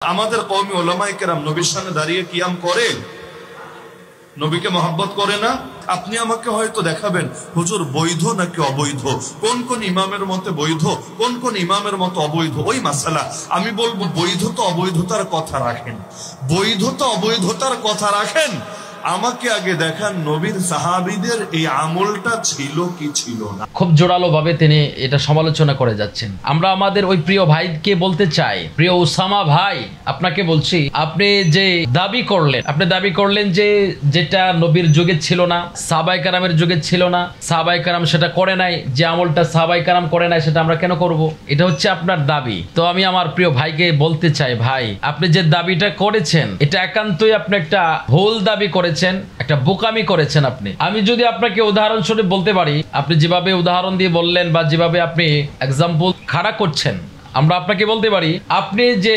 আমাদের কওমি উলামায়ে কেরাম নবীর সামনে দাঁড়িয়ে কিয়াম করে, নবীকে মহব্বত করে না? আপনি আমাকে হয়তো দেখাবেন হুজুর বৈধ নাকি অবৈধ, কোন কোন ইমামের মতে বৈধ, কোন কোন ইমামের মতে অবৈধ, ওই মাসালা। আমি বলবো বৈধতা অবৈধতার কথা রাখেন, বৈধতা অবৈধতার কথা রাখেন। আমাকে আগে দেখান নবীর সাহাবীদের এই আমলটা ছিল কি ছিল না। খুব জোরালো ভাবে তিনি এটা সমালোচনা করে যাচ্ছেন। আমরা আমাদের ওই প্রিয় ভাইকে বলতে চাই, প্রিয় উসামা ভাই, আপনাকে বলছি, আপনি যে দাবি করলেন, আপনি দাবি করলেন যে যেটা নবীর যুগে ছিল না, সাহাবায়ে কেরামের যুগে ছিল না, সাহাবায়ে কেরাম সেটা করে নাই, যে আমলটা সাহাবায়ে কেরাম করে নাই সেটা আমরা কেন করব? এটা হচ্ছে আপনার দাবি। তো আমি আমার প্রিয় ভাইকে বলতে চাই, ভাই আপনি যে দাবিটা করেছেন এটা একান্তই আপনি একটা ভুল দাবি করেছেন, একটা বোকামি করেছেন আপনি। আমি যদি আপনাকে উদাহরণস্বরূপ বলতে পারি, আপনি যেভাবে উদাহরণ দিয়ে বললেন বা যেভাবে আপনি এক্সাম্পল খাড়া করছেন, আমরা আপনাকে বলতে পারি আপনি যে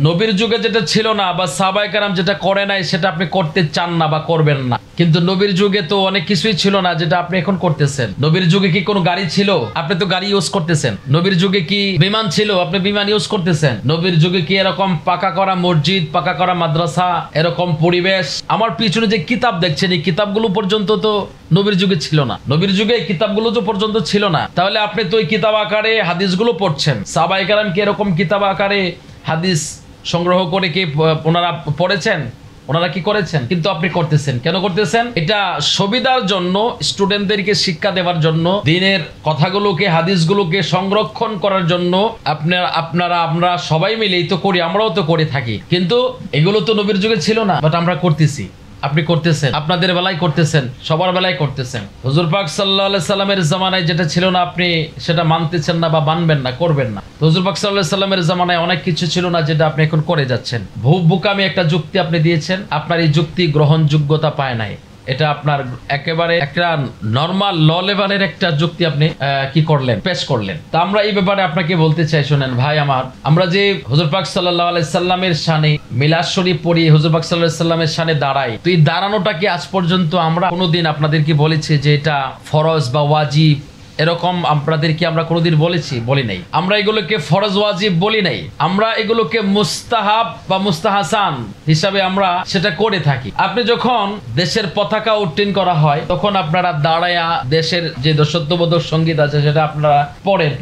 নবীর যুগে যেটা ছিল না বা সাহাবায়ে কেরাম যেটা করে নাই সেটা আপনি করতে চান না বা করবেন না। কিন্তু নবীর যুগে তো অনেক কিছুই ছিল না যেটা আপনি এখন করতেছেন। নবীর যুগে কি কোনো গাড়ি ছিল? আপনি তো গাড়ি ইউজ করতেছেন। নবীর যুগে কি বিমান ছিল? আপনি বিমান ইউজ করতেছেন। নবীর যুগে কি এরকম পাকা করা মসজিদ, পাকা করা মাদ্রাসা, এরকম পরিবেশ? আমার পিছনে যে কিতাব দেখছেন এই কিতাবগুলো পর্যন্ত তো নবীর যুগে ছিল না। নবীর যুগে এই কিতাবগুলো তো পর্যন্ত ছিল না। তাহলে আপনি তো ওই কিতাব আকারে হাদিসগুলো পড়ছেন। সাহাবায়ে কেরাম কি এরকম কিতাব আকারে হাদিস সংগ্রহ করে কি ওনারা পড়েছেন? ওনারা কি করেছেন? কিন্তু আপনি করতেছেন। কেন করতেছেন? এটা সুবিধার জন্য, স্টুডেন্টদেরকে শিক্ষা দেওয়ার জন্য, দ্বীনের কথাগুলোকে, হাদিসগুলোকে সংরক্ষণ করার জন্য আমরা সবাই মিলেই তো করি, আমরাও তো করে থাকি। কিন্তু এগুলো তো নবীর যুগে ছিল না, বাট আমরা করতেছি। আপনি করতেছেন, আপনাদের বেলায় করতেছেন, সবার বেলায় করতেছেন। হুজুর পাক সাল্লাল্লাহু আলাইহি সাল্লামের জামানায় যেটা ছিল না আপনি সেটা মানতেছেন না বা মানবেন না, করবেন না। হুজুর পাক সাল্লাল্লাহু আলাইহি সাল্লামের জামানায় অনেক কিছু ছিল না যেটা আপনি এখন করে যাচ্ছেন। বোকামি একটা যুক্তি আপনি দিয়েছেন, আপনার এই যুক্তি গ্রহণযোগ্যতা পায় নাই। এটা আপনার একেবারে একটা নরমাল ল লেভেলের একটা যুক্তি আপনি কি করলেন, পেশ করলেন। তা আমরা এই ব্যাপারে আপনাকে বলতে চাই, শুনেন ভাই আমার, আমরা যে হুজুর পাক সাল্লাল্লাহু আলাইহি সাল্লামের শানে মিলাদ শরীফ পড়ি, হুজুর পাক সাল্লাল্লাহু আলাইহি সাল্লামের শানে দাঁড়াই, তো এই দাঁড়ানোটা কি আজ পর্যন্ত আমরা কোনোদিন আপনাদেরকে বলেছি যে এটা ফরজ বা ওয়াজিব? এরকম আপনাদেরকে আমরা কোনোদিন বলেছি? বলি নাই। আমরা এগুলোকে ফরজ ওয়াজিব বলি নাই, আমরা এগুলোকে মুস্তাহাব বা মুস্তাহাসান হিসাবে আমরা সেটা করে থাকি। আপনি যখন দেশের পতাকা উত্তোলন করা হয় তখন আপনারা দাঁড়ায়া দেশের যে দেশাত্মবোধক সঙ্গীত আছে সেটা আপনারা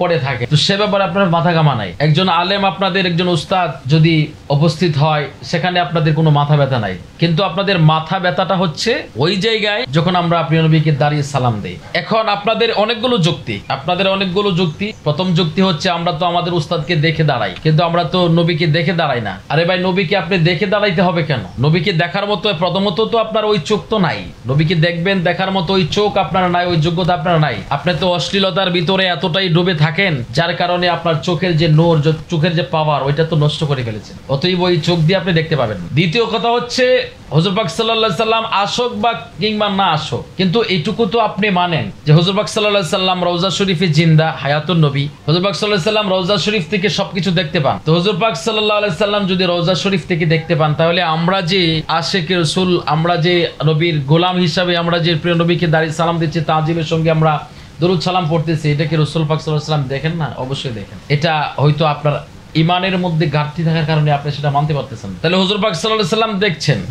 পড়ে থাকে, তো সে ব্যাপারে আপনার মাথা কামা নাই। একজন আলেম, আপনাদের একজন উস্তাদ যদি উপস্থিত হয় সেখানে আপনাদের কোনো মাথা ব্যথা নাই। কিন্তু আপনাদের মাথা ব্যথাটা হচ্ছে ওই জায়গায় যখন আমরা প্রিয় নবীকে দাঁড়িয়ে সালাম দেই। এখন আপনাদের অনেকগুলো যুক্তি। প্রথম যুক্তি হচ্ছে আমরা তো আমাদের উস্তাদকে দেখে দাঁড়াই, কিন্তু আমরা তো নবীকে দেখে দাঁড়াই না। আরে ভাই, নবীকে আপনি দেখে দাঁড়াইতে হবে কেন? নবীকে দেখার মতো প্রথমত তো আপনার ওই চোখ তো নাই। নবীকে দেখবেন, দেখার মতো ওই চোখ আপনার নাই, ওই যোগ্যতা আপনার নাই। আপনি তো অশ্লীলতার ভিতরে এতটাই ডুবে থাকেন যার কারণে আপনার চোখের যে নূর, চোখের যে পাওয়ার, ওইটা তো নষ্ট করে ফেলেছেন। অতএব ওই চোখ দিয়ে আপনি দেখতে পাবেন। দ্বিতীয় কথা হচ্ছে হুজুর পাক সাল্লাল্লাহু আলাইহি সাল্লাম আসুক বা কিংবা না আসুক, কিন্তু এইটুকু তো আপনি মানেন যে হুজুর পাক সাল্লাল্লাহু আলাইহি সাল্লাম রওজা শরীফে জিন্দা, হায়াতুন নবী। হুজুর পাক সাল্লাল্লাহু আলাইহি সাল্লাম রওজা শরীফ থেকে সবকিছু দেখতে পান। তো হুজুর পাক সাল্লাল্লাহু আলাইহি সাল্লাম যদি রওজা শরীফ থেকে দেখতে পান, তাহলে আমরা যে আশিকে রাসূল, আমরা যে নবীর গোলাম হিসাবে আমরা যে প্রিয় নবীকে দাঁড়িয়ে সালাম দিচ্ছি, তাজিমের সঙ্গে আমরা দরুদ সালাম পড়তেছি, এটা কি রাসূল পাক সাল্লাল্লাহু আলাইহি সাল্লাম দেখেন না? অবশ্যই দেখেন। এটা হয়তো আপনার ইমানের মধ্যে ঘাটতি থাকার কারণে আপনি সেটা মানতে পারতেছেন। তাহলে হুজুর পাক সাল্লাল্লাহু আলাইহি সাল্লাম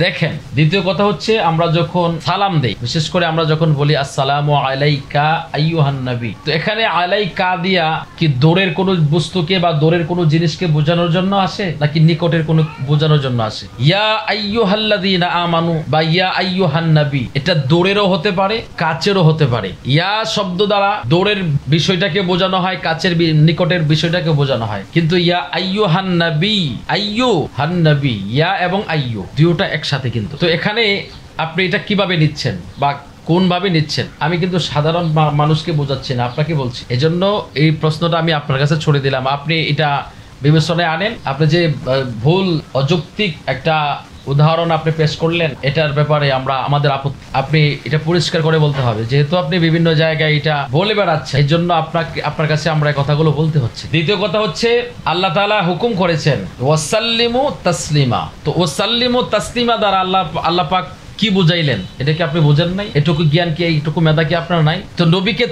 দেখেন। দ্বিতীয় কথা হচ্ছে আমরা যখন সালাম দেই, বিশেষ করে আমরা যখন বলি আসসালামু আলাইকা আইয়ুহান নবী, তো এখানে আলাইকা দিয়া কি দূরের কোনো বস্তুকে বা দূরের কোনো জিনিসকে বোঝানোর জন্য আসে নাকি নিকটের কোনো বোঝানোর জন্য আসে? ইয়া আইয়ুহাল্লাযীনা আমানু বা ইয়া আইয়ুহান নবী, এটা দূরেরও হতে পারে, কাছেরও হতে পারে। ইয়া শব্দ দ্বারা দূরের বিষয়টাকে বোঝানো হয়, কাছের নিকটের বিষয়টাকে বোঝানো হয়। কিন্তু ইয়া আইয়ুহান নবী, ইয়া এবং আইয়ু দুটোটা একসাথে। কিন্তু তো এখানে আপনি এটা কিভাবে নিচ্ছেন বা কোন ভাবে নিচ্ছেন? আমি কিন্তু সাধারণ মানুষকে বোঝাচ্ছি না, আপনাকে বলছি। এজন্য এই প্রশ্নটা আমি আপনার কাছে ছড়ে দিলাম, আপনি এটা বিবেচনায় আনেন। আপনি যে ভুল অযৌক্তিক একটা উদাহরণ আপনি পেশ করলেন, এটার ব্যাপারে আমাদের আপনি এটা পরিষ্কার করে বলতে হবে, যেহেতু আপনি বিভিন্ন জায়গায় এটা বলে বেড়াচ্ছেন, এই জন্য আপনার কাছে আমরা এই কথাগুলো বলতে হচ্ছে। দ্বিতীয় কথা হচ্ছে আল্লাহ তাআলা হুকুম করেছেন ওয়াসাল্লিমু তাসলিমা, তো ওয়াসাল্লিমু তাসলিমা দ্বারা আল্লাহ পাক কি বুঝাইলেন? এটা কি আপনি বোঝেন নাই? এটুকু জ্ঞান কি, এইটুকু মেধা কি আপনার নাই? তো নবীকে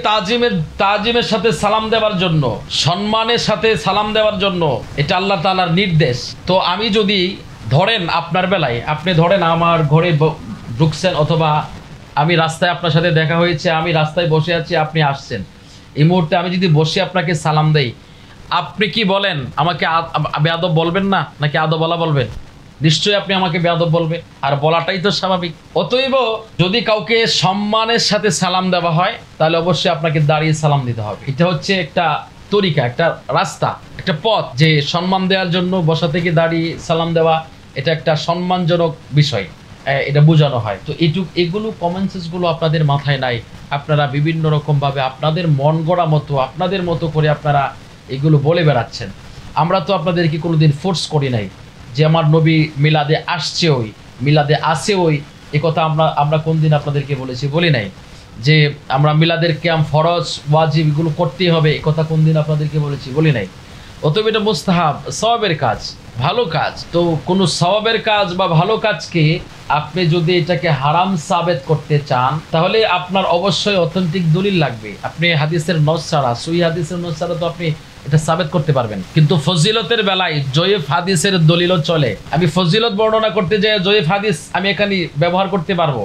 তাজিমের সাথে সালাম দেওয়ার জন্য, সম্মানের সাথে সালাম দেওয়ার জন্য এটা আল্লাহ তাআলার নির্দেশ। তো আমি যদি ধরেন আপনার বেলায়, আপনি ধরেন আমার ঘরে ঢুকছেন, অথবা আমি রাস্তায় আপনার সাথে দেখা হয়েছে, আমি রাস্তায় বসে আছি, আপনি আসছেন, এই মুহূর্তে আমি যদি বসে আপনাকে সালাম দেই, আপনি কি বলেন আমাকে বেয়াদব বলবেন না, নাকি আদবওয়ালা বলবেন? নিশ্চয়ই আপনি আমাকে বেয়াদব বলবেন, আর বলাটাই তো স্বাভাবিক। অতএব যদি কাউকে সম্মানের সাথে সালাম দেওয়া হয় তাহলে অবশ্যই আপনাকে দাঁড়িয়ে সালাম দিতে হবে। এটা হচ্ছে একটা তরিকা, একটা রাস্তা, একটা পথ, যে সম্মান দেওয়ার জন্য বসা থেকে দাঁড়িয়ে সালাম দেওয়া এটা একটা সম্মানজনক বিষয়, এটা বোঝানো হয়। তো এগুলো কমন সেন্সগুলো আপনাদের মাথায় নাই, আপনারা বিভিন্ন রকমভাবে আপনাদের মন গড়া মতো, আপনাদের মতো করে আপনারা এগুলো বলে বেড়াচ্ছেন। আমরা তো আপনাদেরকে কোনোদিন ফোর্স করি নাই যে আমার নবী মিলাদে আসছে, ওই মিলাদে আসে ওই, এ কথা আমরা কোন দিন আপনাদেরকে বলেছি? বলি নাই। যে আমরা মিলাদের কিয়াম ফরজ ওয়াজিব এগুলো করতেই হবে, এ কথা কোন দিন আপনাদেরকে বলেছি? বলি নাই। অতএব এটা মুস্তাহাব, সওয়াবের কাজ, ভালো কাজ। তো কোনো সওয়াবের কাজ বা ভালো কাজকে আপনি যদি এটাকে হারাম সাবেত করতে চান তাহলে আপনার অবশ্যই অথেন্টিক দলিল লাগবে। আপনি হাদিসের নস ছাড়া, সহিহ হাদিসের নস ছাড়া তো আপনি এটা সাবেত করতে পারবেন। কিন্তু ফজিলতের বেলায় জয়ীফ হাদিসের দলিলও চলে। আমি ফজিলত বর্ণনা করতে যাই জয়ীফ হাদিস আমি এখানে ব্যবহার করতে পারবো,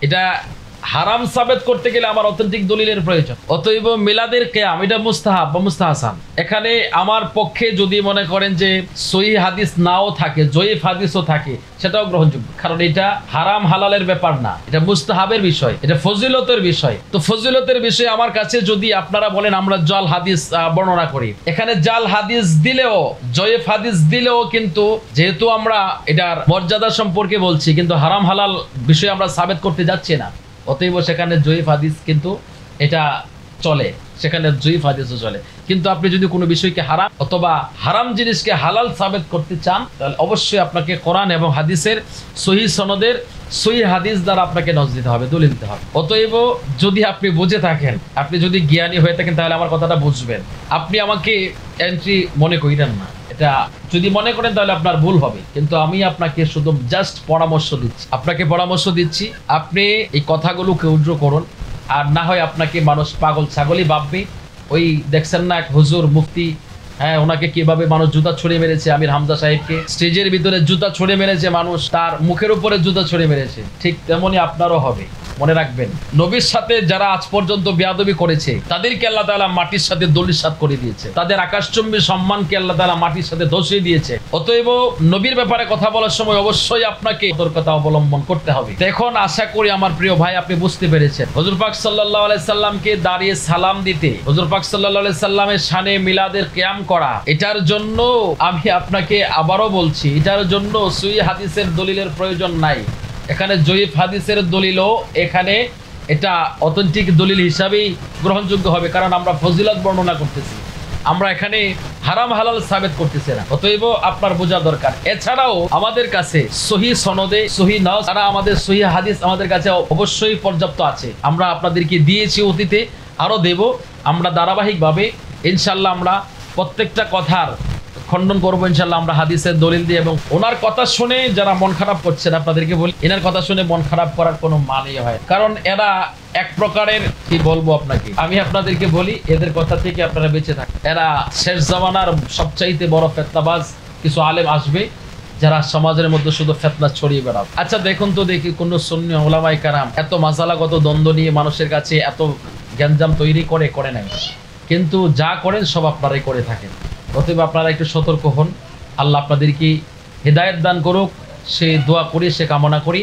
এটা হারাম সাবেত করতে গেলে আমার অথেন্টিক দলিলের প্রয়োজন। অতএব মিলাদের কিয়াম এটা মুস্তাহাব বা মুস্তাহসান। এখানে আমার পক্ষে যদি মনে করেন যে সহিহ হাদিস নাও থাকে, জয়ীফ হাদিসও থাকে, সেটাও গ্রহণযোগ্য, কারণ এটা হারাম হালালের ব্যাপার না, এটা মুস্তাহাবের বিষয়, এটা ফজিলতের বিষয়। তো ফজিলতের বিষয়ে আমার কাছে যদি আপনারা বলেন আমরা জাল হাদিস বর্ণনা করি, এখানে জাল হাদিস দিলেও, জয়ীফ হাদিস দিলেও, কিন্তু যেহেতু আমরা এটার মর্যাদা সম্পর্কে বলছি, কিন্তু হারাম হালাল বিষয়ে আমরা সাবেত করতে যাচ্ছি না, অতএব সেখানে জয়ীফ হাদিস কিন্তু এটা চলে, সেখানে জয়ীফ হাদিসও চলে। কিন্তু আপনি যদি কোনো বিষয়কে হারাম অথবা হারাম জিনিসকে হালাল সাবেত করতে চান তাহলে অবশ্যই আপনাকে কোরআন এবং হাদিসের সহিহ সনদের সহিহ হাদিস দ্বারা আপনাকে নজ দিতে হবে, দলিল দিতে হবে। অতএব যদি আপনি বুঝে থাকেন, আপনি যদি জ্ঞানী হয়ে থাকেন তাহলে আমার কথাটা বুঝবেন। আপনি আমাকে এন্ট্রি মনে করেন না, এটা যদি মনে করেন তাহলে আপনার ভুল হবে। কিন্তু আমি আপনাকে শুধু জাস্ট পরামর্শ দিচ্ছি, আপনাকে পরামর্শ দিচ্ছি, আপনি এই কথাগুলোকে উজ্জ্ব করুন। আর না হয় আপনাকে মানুষ পাগল ছাগলই ভাববে। ওই দেখছেন না এক হুজুর মুফতি, হ্যাঁ, ওনাকে কিভাবে মানুষ জুতা ছড়িয়ে মেরেছে, আমির হামজা সাহেবকে স্টেজের ভিতরে জুতা ছড়িয়ে মেরেছে, মানুষ তার মুখের উপরে জুতা ছড়িয়ে মেরেছে। ঠিক তেমনি আপনারও হবে। মনে রাখবেন, নবীর সাথে যারা আজ পর্যন্ত বেয়াদবি করেছে তাদেরকে আল্লাহ তাআলা মাটির সাথে ধূলিসাৎ করে দিয়েছে, তাদের আকাশচুম্বী সম্মানকে আল্লাহ তাআলা মাটির সাথে ধসিয়ে দিয়েছে। অতএব নবীর ব্যাপারে কথা বলার সময় অবশ্যই আপনাকে সতর্কতা অবলম্বন করতে হবে। এখন আশা করি আমার প্রিয় ভাই আপনি বুঝতে পেরেছেন, হুজুর পাক সাল্লাল্লাহু আলাইহি সাল্লামকে দাঁড়িয়ে সালাম দিতে, হুজুর পাক সাল্লাল্লাহু আলাইহি সাল্লামের শানে মিলাদের কিয়াম করা, এটার জন্য আমি আপনাকে আবারও বলছি, এটার জন্য সহিহ হাদিসের দলিলের প্রয়োজন নাই। এখানে জয়ীফ হাদিসের দলিলও এখানে এটা অথেন্টিক দলিল হিসাবেই গ্রহণযোগ্য হবে, কারণ আমরা ফজিলত বর্ণনা করতেছি, আমরা এখানে হারাম হালাল সাবেত করতেছি না। অতএব আপনার বোঝা দরকার। এছাড়াও আমাদের কাছে সহিহ সনদে, সহিহ নাস, তারা আমাদের সহিহ হাদিস আমাদের কাছে অবশ্যই পর্যাপ্ত আছে। আমরা আপনাদেরকে দিয়েছি, অতীতে আরও দেব। আমরা ধারাবাহিকভাবে ইনশাল্লাহ আমরা প্রত্যেকটা কথার খণ্ডন করবো ইনশাল্লাহ, আমরা হাদিসের দলিল দিয়ে। এবং ওনার কথা শুনে যারা মন খারাপ করছেন, আপনাদেরকে বলি, এনার কথা শুনে মন খারাপ করার কোনো মানেই হয়, কারণ এরা এক প্রকারের, কি বলবো আপনাকে, আমি আপনাদেরকে বলি এদের কথা থেকে আপনারা বেঁচে থাকেন। এরা শেষ জামানার সবচাইতে বড় ফেতনাবাজ কিছু আলেম আসবে যারা সমাজের মধ্যে শুধু ফেতনা ছড়িয়ে বেড়াবে। আচ্ছা দেখুন তো দেখি, কোন সুন্নি ওলামায়ে কেরাম এত মাসালাগত দ্বন্দ্ব নিয়ে মানুষের কাছে এত গ্যাঞ্জাম তৈরি করে নাই, কিন্তু যা করেন সব আপনারাই করে থাকেন। অতএব আপনারা একটু সতর্ক হন। আল্লাহ আপনাদেরকে হেদায়েত দান করুক, সে দোয়া করি, সে কামনা করি।